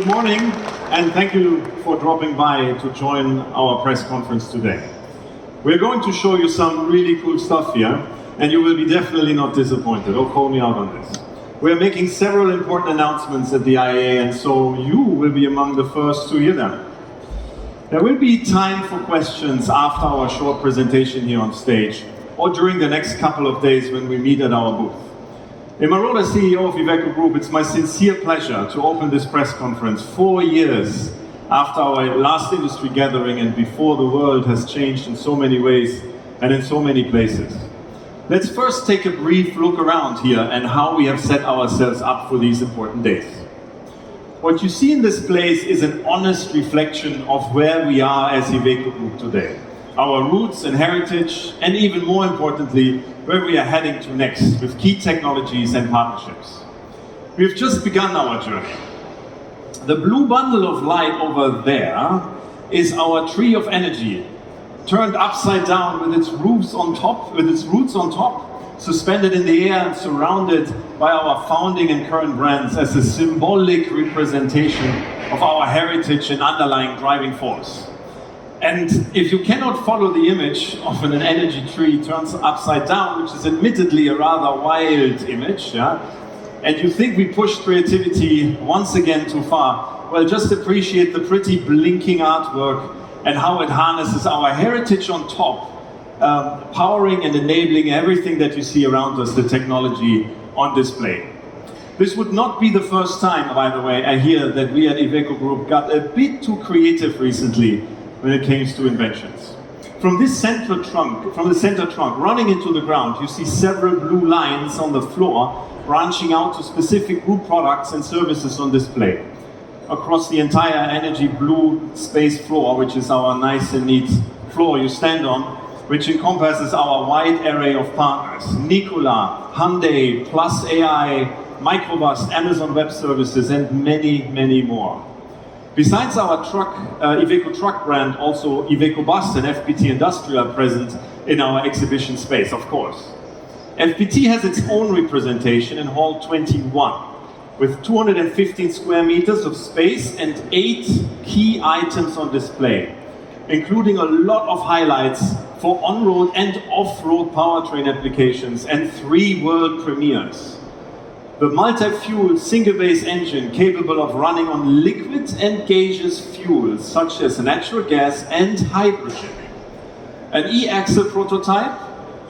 Good morning, and thank you for dropping by to join our press conference today. We're going to show you some really cool stuff here, and you will be definitely not disappointed. Don't call me out on this. We're making several important announcements at the IAA, and so you will be among the first to hear them. There will be time for questions after our short presentation here on stage, or during the next couple of days when we meet at our booth. In my role as CEO of Iveco Group, it's my sincere pleasure to open this press conference 4 years after our last industry gathering and before the world has changed in so many ways and in so many places. Let's first take a brief look around here and how we have set ourselves up for these important days. What you see in this place is an honest reflection of where we are as Iveco Group today, our roots and heritage, and even more importantly, where we are heading to next with key technologies and partnerships. We've just begun our journey. The blue bundle of light over there is our tree of energy, turned upside down with its roots on top, suspended in the air and surrounded by our founding and current brands as a symbolic representation of our heritage and underlying driving force. And if you cannot follow the image of an energy tree turned upside down, which is admittedly a rather wild image, and you think we pushed creativity once again too far, well, just appreciate the pretty blinking artwork and how it harnesses our heritage on top, powering and enabling everything that you see around us, the technology on display. This would not be the first time, by the way, I hear that we at Iveco Group got a bit too creative recently when it came to inventions. From the center trunk running into the ground, you see several blue lines on the floor branching out to specific group products and services on display across the entire energy blue space floor, which is our nice and neat floor you stand on, which encompasses our wide array of partners: Nikola, Hyundai, Plus AI, Microbus, Amazon Web Services, and many, many more. Besides our Iveco truck brand, also Iveco Bus and FPT Industrial are present in our exhibition space, of course. FPT has its own representation in Hall 21, with 215 square meters of space and 8 key items on display, including a lot of highlights for on-road and off-road powertrain applications and 3 world premieres. The multi-fuel single-base engine capable of running on liquid and gaseous fuels such as natural gas and hydrogen. An e-axle prototype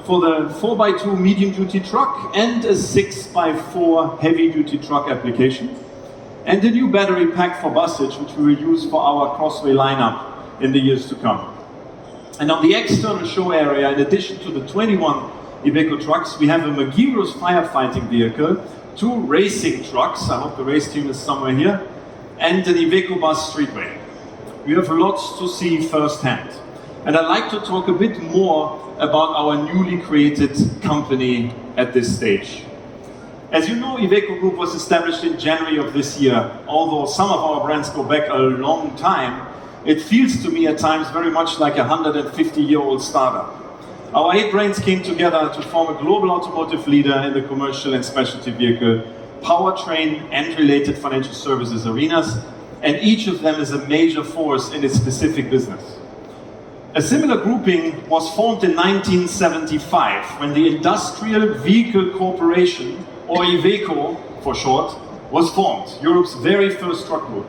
for the 4x2 medium-duty truck and a 6x4 heavy-duty truck application. And a new battery pack for busage, which we will use for our Crossway lineup in the years to come. And on the external show area, in addition to the 21 Iveco trucks, we have a Magirus firefighting vehicle, 2 racing trucks, I hope the race team is somewhere here, and an Iveco Bus Streetway. We have lots to see firsthand. And I'd like to talk a bit more about our newly created company at this stage. As you know, Iveco Group was established in January of this year. Although some of our brands go back a long time, it feels to me at times very much like a 150-year-old startup. Our 8 brands came together to form a global automotive leader in the commercial and specialty vehicle, powertrain and related financial services arenas, and each of them is a major force in its specific business. A similar grouping was formed in 1975 when the Industrial Vehicle Corporation, or Iveco for short, was formed, Europe's very first truck group.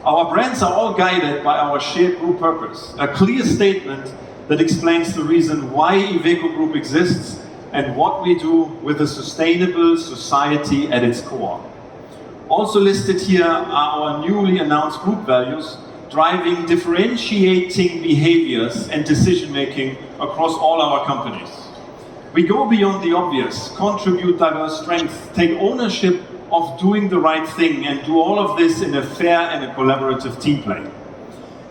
Our brands are all guided by our shared group purpose, a clear statement that explains the reason why Iveco Group exists and what we do with a sustainable society at its core. Also listed here are our newly announced group values, driving differentiating behaviors and decision-making across all our companies. We go beyond the obvious, contribute diverse strengths, take ownership of doing the right thing, and do all of this in a fair and a collaborative team play.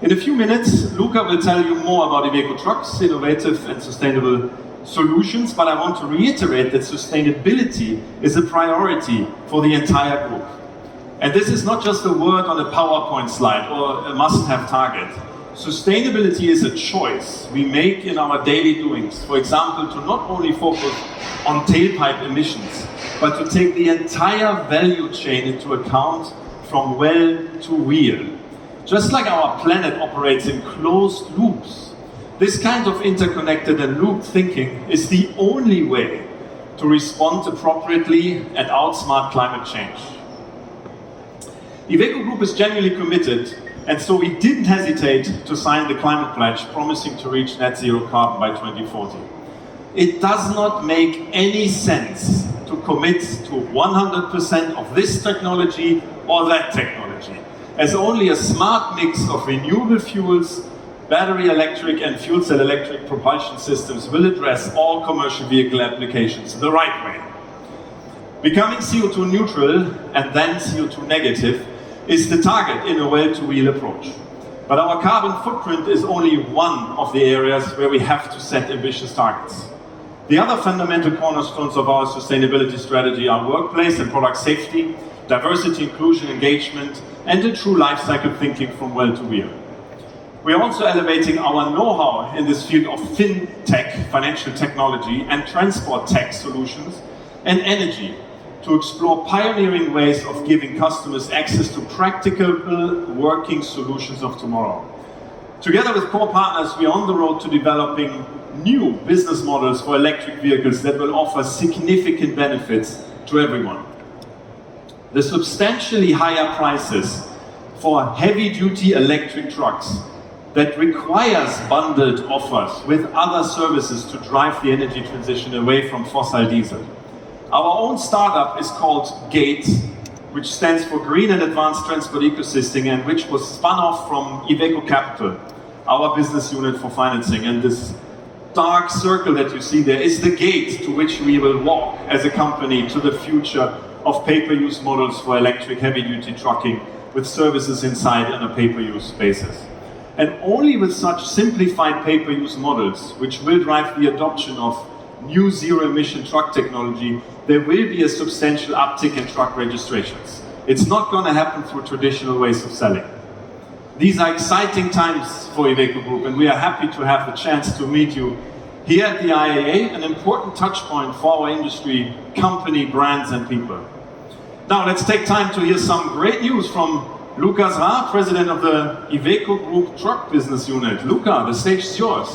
In a few minutes, Luca will tell you more about Iveco Trucks, innovative and sustainable solutions, but I want to reiterate that sustainability is a priority for the entire group. And this is not just a word on a PowerPoint slide or a must-have target. Sustainability is a choice we make in our daily doings. For example, to not only focus on tailpipe emissions, but to take the entire value chain into account from well to wheel. Just like our planet operates in closed loops, this kind of interconnected and looped thinking is the only way to respond appropriately and outsmart climate change. Iveco Group is genuinely committed, and so we didn't hesitate to sign the climate pledge promising to reach net zero carbon by 2040. It does not make any sense to commit to 100% of this technology or that technology, as only a smart mix of renewable fuels, battery electric and fuel cell electric propulsion systems will address all commercial vehicle applications the right way. Becoming CO2 neutral and then CO2 negative is the target in a well-to-wheel approach. But our carbon footprint is only one of the areas where we have to set ambitious targets. The other fundamental cornerstones of our sustainability strategy are workplace and product safety, diversity, inclusion, engagement, and a true life cycle thinking from well to wheel. We are also elevating our know-how in this field of fintech, financial technology, and transport tech solutions, and energy, to explore pioneering ways of giving customers access to practicable working solutions of tomorrow. Together with core partners, we are on the road to developing new business models for electric vehicles that will offer significant benefits to everyone. The substantially higher prices for heavy-duty electric trucks that requires bundled offers with other services to drive the energy transition away from fossil diesel. Our own startup is called GATE, which stands for Green and Advanced Transport Ecosystem, and which was spun off from Iveco Capital, our business unit for financing. And this dark circle that you see there is the gate to which we will walk as a company to the future of pay-per-use models for electric heavy-duty trucking with services inside on a pay-per-use basis. And only with such simplified pay-per-use models, which will drive the adoption of new zero-emission truck technology, there will be a substantial uptick in truck registrations. It's not going to happen through traditional ways of selling. These are exciting times for Iveco Group, and we are happy to have the chance to meet you here at the IAA, an important touch point for our industry, company, brands, and people. Now let's take time to hear some great news from Luca, President of the Iveco Group Truck Business Unit. Luca, the stage is yours.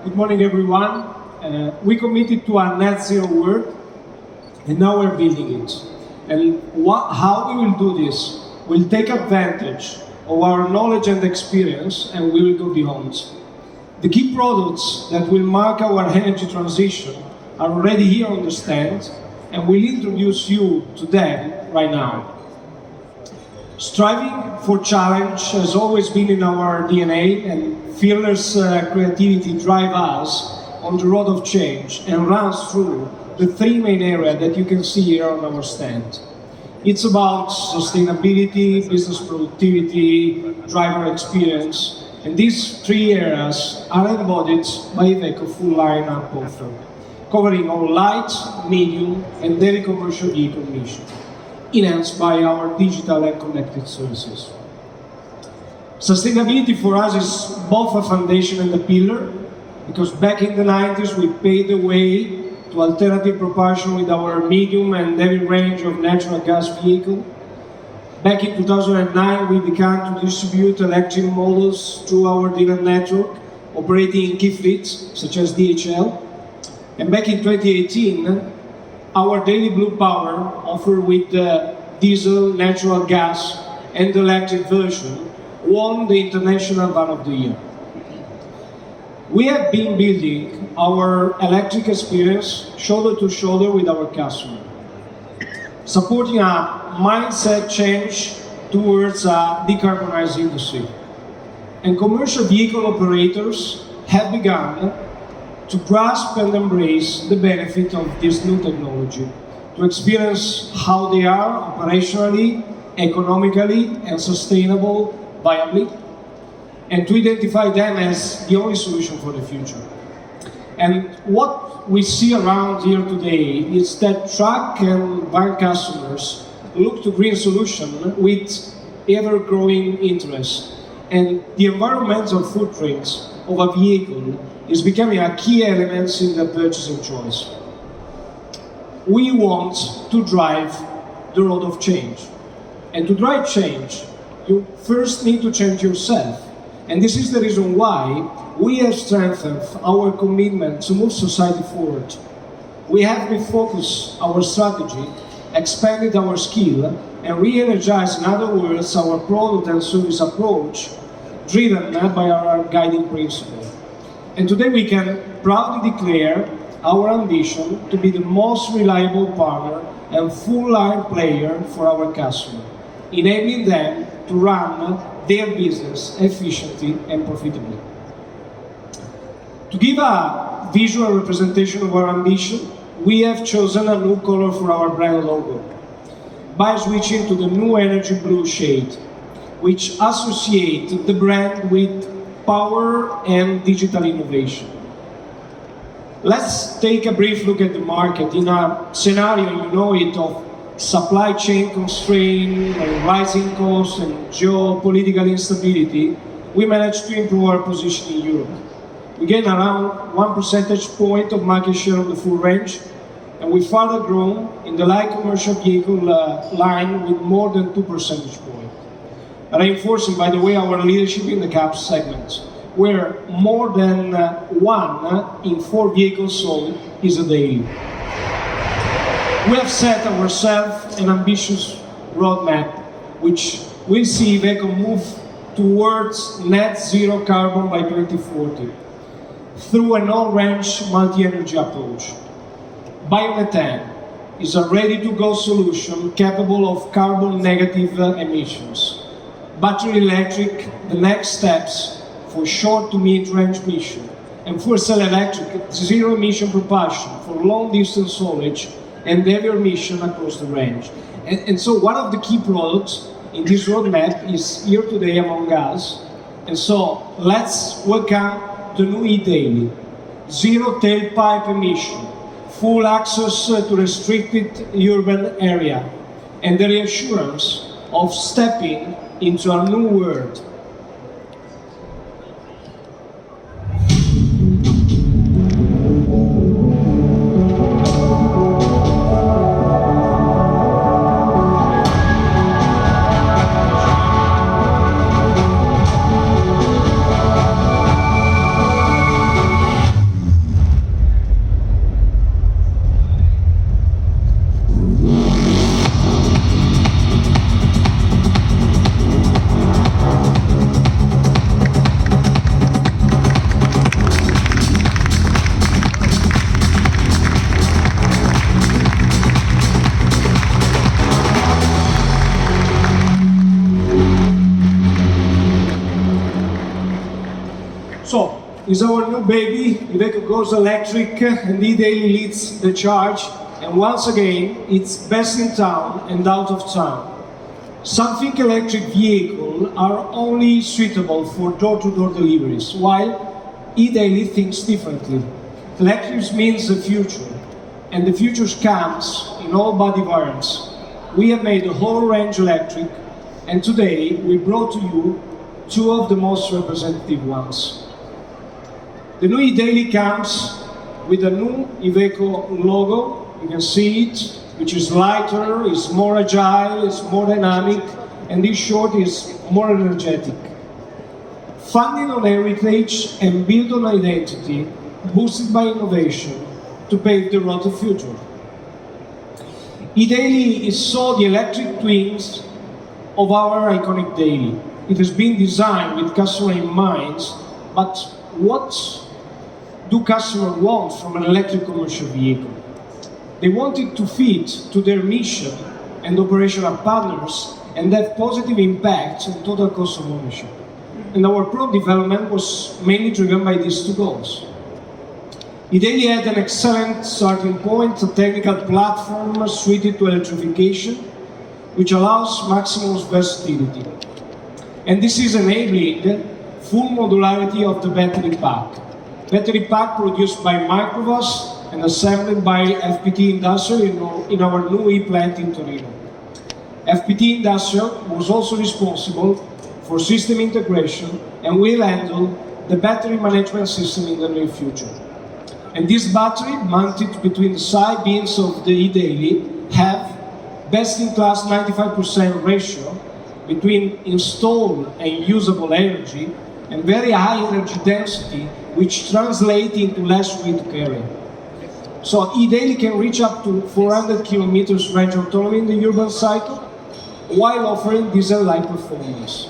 Good morning everyone. We committed to a net zero world, and now we're building it. And how we will do this? We'll take advantage of our knowledge and experience, and we will go beyond. The key products that will mark our energy transition are already here on the stand, and we'll introduce you to them right now. Striving for challenge has always been in our DNA, and fearless creativity drives us on the road of change and runs through the three main areas that you can see here on our stand. It's about sustainability, business productivity, driver experience, and these three areas are embodied by Iveco full lineup offer, covering our light, medium, and heavy commercial vehicle mission, enhanced by our digital and connected services. Sustainability for us is both a foundation and a pillar, because back in the 90s we paved the way to alternative propulsion with our medium and heavy range of natural gas vehicle. Back in 2009 we began to distribute electric models through our dealer network, operating in key fleets such as DHL. And back in 2018, our daily blue power, offered with the diesel, natural gas, and electric version, won the International Van of the Year. We have been building our electric experience shoulder to shoulder with our customer, supporting a mindset change towards a decarbonized industry. And commercial vehicle operators have begun to grasp and embrace the benefit of this new technology, to experience how they are operationally, economically, and sustainable viably, and to identify them as the only solution for the future. And what we see around here today is that truck and van customers look to green solution with ever-growing interest, and the environmental footprint of a vehicle is becoming a key element in the purchasing choice. We want to drive the road of change, and to drive change, you first need to change yourself. And this is the reason why we have strengthened our commitment to move society forward. We have refocused our strategy, expanded our skill, and re-energized, in other words, our product and service approach, driven by our guiding principle. And today we can proudly declare our ambition to be the most reliable partner and full-line player for our customer, enabling them to run their business efficiently and profitably. To give a visual representation of our ambition, we have chosen a new color for our brand logo by switching to the new energy blue shade, which associates the brand with power and digital innovation. Let's take a brief look at the market. In a scenario, you know it, of supply chain constraint, rising costs, and geopolitical instability, we managed to improve our position in Europe. We gained around 1 percentage point of market share on the full range, and we further grown in the light commercial vehicle line with more than 2 percentage points, reinforcing, by the way, our leadership in the cab segment, where more than 1 in 4 vehicles sold is a daily. We have set ourselves an ambitious roadmap, which will see Iveco move towards net zero carbon by 2040 through an all-range multi-energy approach. Biomethane is a ready-to-go solution capable of carbon-negative emissions. Battery electric, the next steps for short to mid-range mission, and fuel cell electric, zero-emission propulsion for long-distance haulage and heavier mission across the range. And so one of the key products in this roadmap is here today among us. And so let's welcome the new e-Daily. Zero tailpipe emission, full access to restricted urban area, and the reassurance of stepping into a new world. So, it's our new baby, Iveco goes electric, and e-Daily leads the charge, and once again, it's best in town and out of town. Some think electric vehicles are only suitable for door-to-door deliveries, while e-Daily thinks differently. Electric means the future, and the future comes in all body variants. We have made the whole range electric, and today we brought to you 2 of the most representative ones. The new e-Daily comes with a new Iveco logo. You can see it, which is lighter, is more agile, is more dynamic, and in short, is more energetic. Funding on heritage and built on identity, boosted by innovation to pave the road to the future. e-Daily is so the electric twins of our iconic Daily. It has been designed with customer in mind, but what do customers want from an electric commercial vehicle? They want it to fit to their mission and operational partners and have positive impact on total cost of ownership. And our product development was mainly driven by these 2 goals. Idaily had an excellent starting point, a technical platform suited to electrification, which allows maximum versatility. And this is enabling full modularity of the battery pack. Battery pack produced by Microvast and assembled by FPT Industrial in our new E-plant in Torino. FPT Industrial was also responsible for system integration and will handle the battery management system in the near future. And this battery, mounted between the side beams of the E-Daily, have best-in-class 95% ratio between installed and usable energy and very high energy density, which translates into less weight to carry. So E-Daily can reach up to 400 kilometers range autonomy in the urban cycle, while offering diesel-like performance.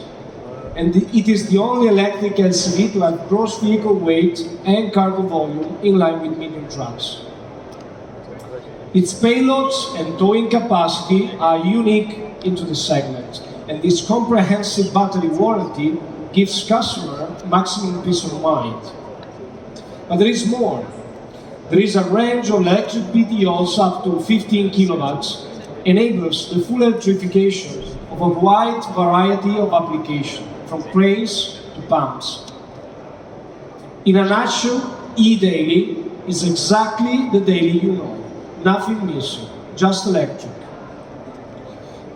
And it is the only electric LCV to have gross vehicle weight and cargo volume in line with medium trucks. Its payloads and towing capacity are unique into the segment, and this comprehensive battery warranty gives customer maximum peace of mind. But there is more. There is a range of electric PTOs up to 15 kilowatts, enables the full electrification of a wide variety of applications, from cranes to pumps. In a nutshell, E-Daily is exactly the daily you know. Nothing missing, just electric.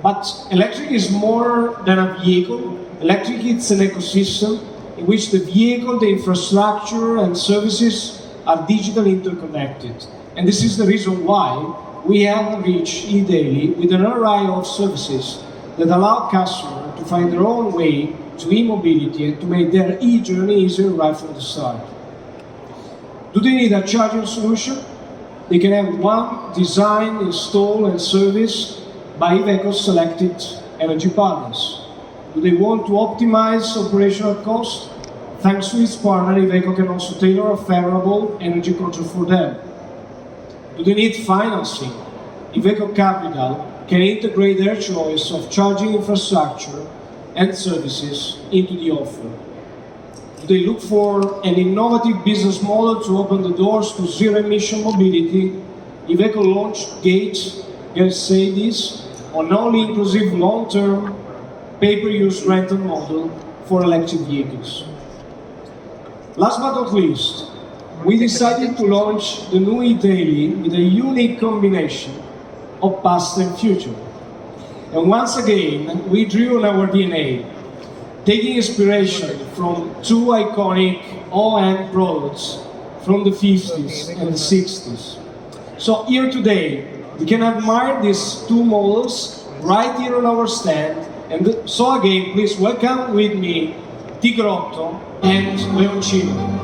But electric is more than a vehicle. Electric is an ecosystem in which the vehicle, the infrastructure and services are digitally interconnected. And this is the reason why we have reached E-Daily with an array of services that allow customers to find their own way to e-mobility and to make their e-journey easier right from the start. Do they need a charging solution? They can have one designed, installed and serviced by Iveco's selected energy partners. Do they want to optimize operational costs? Thanks to its partner, Iveco can also tailor a favorable energy contract for them. Do they need financing? Iveco Capital can integrate their choice of charging infrastructure and services into the offer. Do they look for an innovative business model to open the doors to zero-emission mobility? Iveco launched Gerrit said this, an all-inclusive long-term pay-per-use rental model for electric vehicles. Last but not least, we decided to launch the new E-Daily with a unique combination of past and future. And once again, we drew on our DNA, taking inspiration from two iconic OEM products from the 50s and the 60s. So here today, we can admire these two models right here on our stand. And so again, please welcome with me Tigrotto and Leoncino.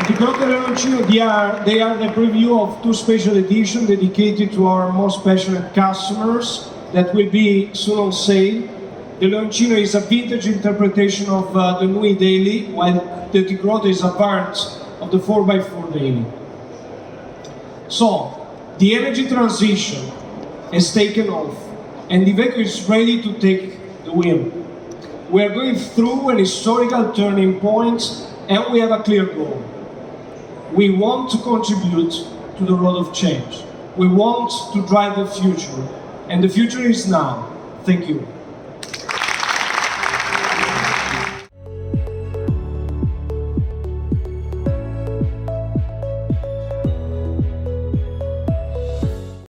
Tigrotto and Leoncino, they are the preview of two special editions dedicated to our most passionate customers that will be soon on sale. The Leoncino is a vintage interpretation of the new E-Daily, while the Tigrotto is a variant of the 4x4 Daily. So, the energy transition has taken off, and Iveco is ready to take the wheel. We are going through an historical turning point, and we have a clear goal. We want to contribute to the road of change. We want to drive the future, and the future is now. Thank you.